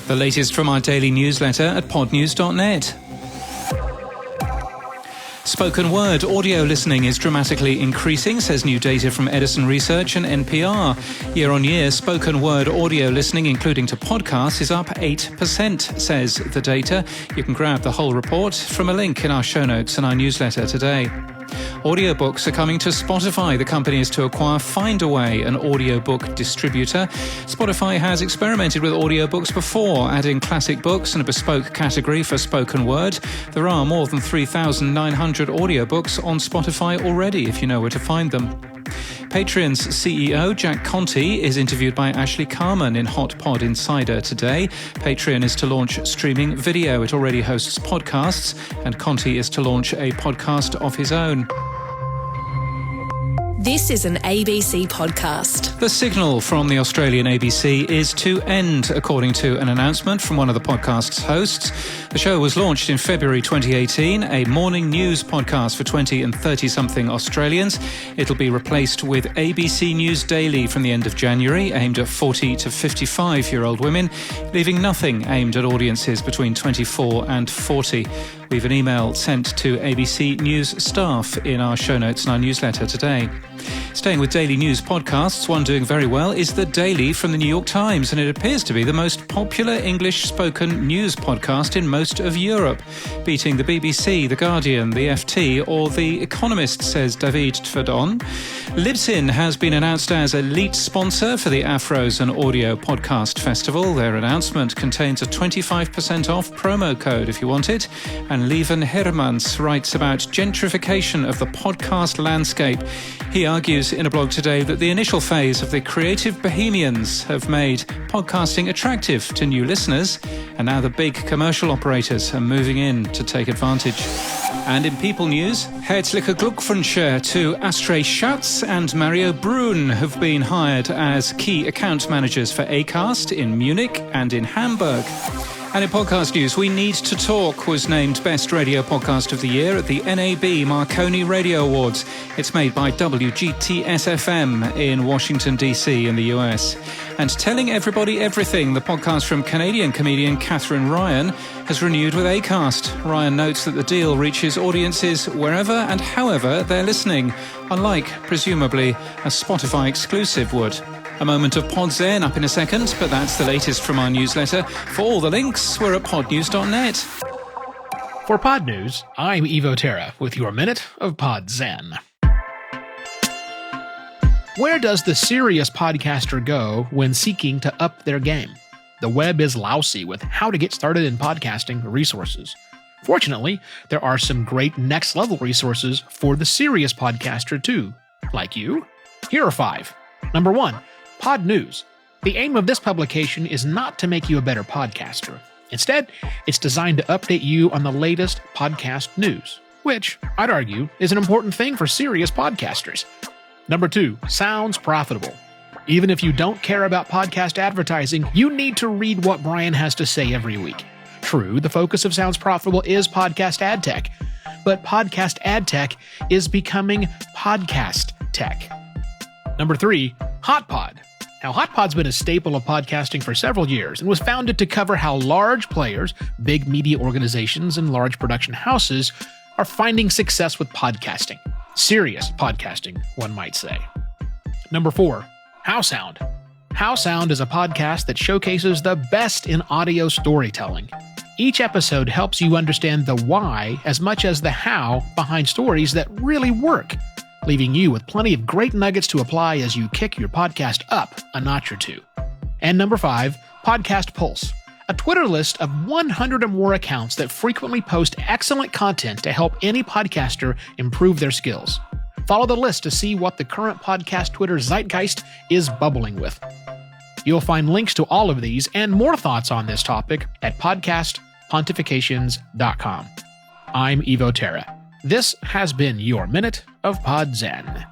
The latest from our daily newsletter at podnews.net. Spoken word audio listening is dramatically increasing, says new data from Edison Research and NPR. Year on year, spoken word audio listening, including to podcasts, is up 8%, says the data. You can grab the whole report from a link in our show notes and our newsletter today. Audiobooks are coming to Spotify. The company is to acquire Findaway, an audiobook distributor. Spotify has experimented with audiobooks before, adding classic books and a bespoke category for spoken word. There are more than 3,900 audiobooks on Spotify already, if you know where to find them. Patreon's CEO, Jack Conte, is interviewed by Ashley Carman in Hotpod Insider today. Patreon is to launch streaming video. It already hosts podcasts, and Conte is to launch a podcast of his own. This is an ABC podcast. The signal from the Australian ABC is to end, according to an announcement from one of the podcast's hosts. The show was launched in February 2018, a morning news podcast for 20 and 30-something Australians. It'll be replaced with ABC News Daily from the end of January, aimed at 40 to 55-year-old women, leaving nothing aimed at audiences between 24 and 40. We've an email sent to ABC News staff in our show notes and our newsletter today. Staying with daily news podcasts, one doing very well is The Daily from the New York Times, and it appears to be the most popular English-spoken news podcast in most of Europe, beating the BBC, The Guardian, the FT, or The Economist, says David Tverdon. Libsyn has been announced as a lead sponsor for the Afros and Audio Podcast Festival. Their announcement contains a 25% off promo code if you want it, and Lieven Hermans writes about gentrification of the podcast landscape. He argues in a blog today that the initial phase of the creative bohemians have made podcasting attractive to new listeners, and now the big commercial operators are moving in to take advantage. And in people news, herzliche Glückwünsche to Astrid Schatz and Mario Brun have been hired as key account managers for Acast in Munich and in Hamburg. And in podcast news, We Need to Talk was named Best Radio Podcast of the Year at the NAB Marconi Radio Awards. It's made by WGTS-FM in Washington, D.C. in the US. And Telling Everybody Everything, the podcast from Canadian comedian Catherine Ryan, has renewed with Acast. Ryan notes that the deal reaches audiences wherever and however they're listening, unlike, presumably, a Spotify exclusive would. A moment of Pod Zen up in a second, but that's the latest from our newsletter. For all the links, we're at podnews.net. For Pod News, I'm Evo Terra with your Minute of Pod Zen. Where does the serious podcaster go when seeking to up their game? The web is lousy with how to get started in podcasting resources. Fortunately, there are some great next-level resources for the serious podcaster too. Like you? Here are 5. Number 1. Pod News. The aim of this publication is not to make you a better podcaster. Instead, it's designed to update you on the latest podcast news, which, I'd argue, is an important thing for serious podcasters. Number 2, Sounds Profitable. Even if you don't care about podcast advertising, you need to read what Brian has to say every week. True, the focus of Sounds Profitable is podcast ad tech, but podcast ad tech is becoming podcast tech. Number 3, Hotpod. Now, Hotpod's been a staple of podcasting for several years and was founded to cover how large players, big media organizations, and large production houses are finding success with podcasting. Serious podcasting, one might say. Number 4, How Sound. How Sound is a podcast that showcases the best in audio storytelling. Each episode helps you understand the why as much as the how behind stories that really work, leaving you with plenty of great nuggets to apply as you kick your podcast up a notch or two. And number 5, Podcast Pulse, a Twitter list of 100 or more accounts that frequently post excellent content to help any podcaster improve their skills. Follow the list to see what the current podcast Twitter zeitgeist is bubbling with. You'll find links to all of these and more thoughts on this topic at podcastpontifications.com. I'm Evo Terra. This has been your Minute of Pod Zen.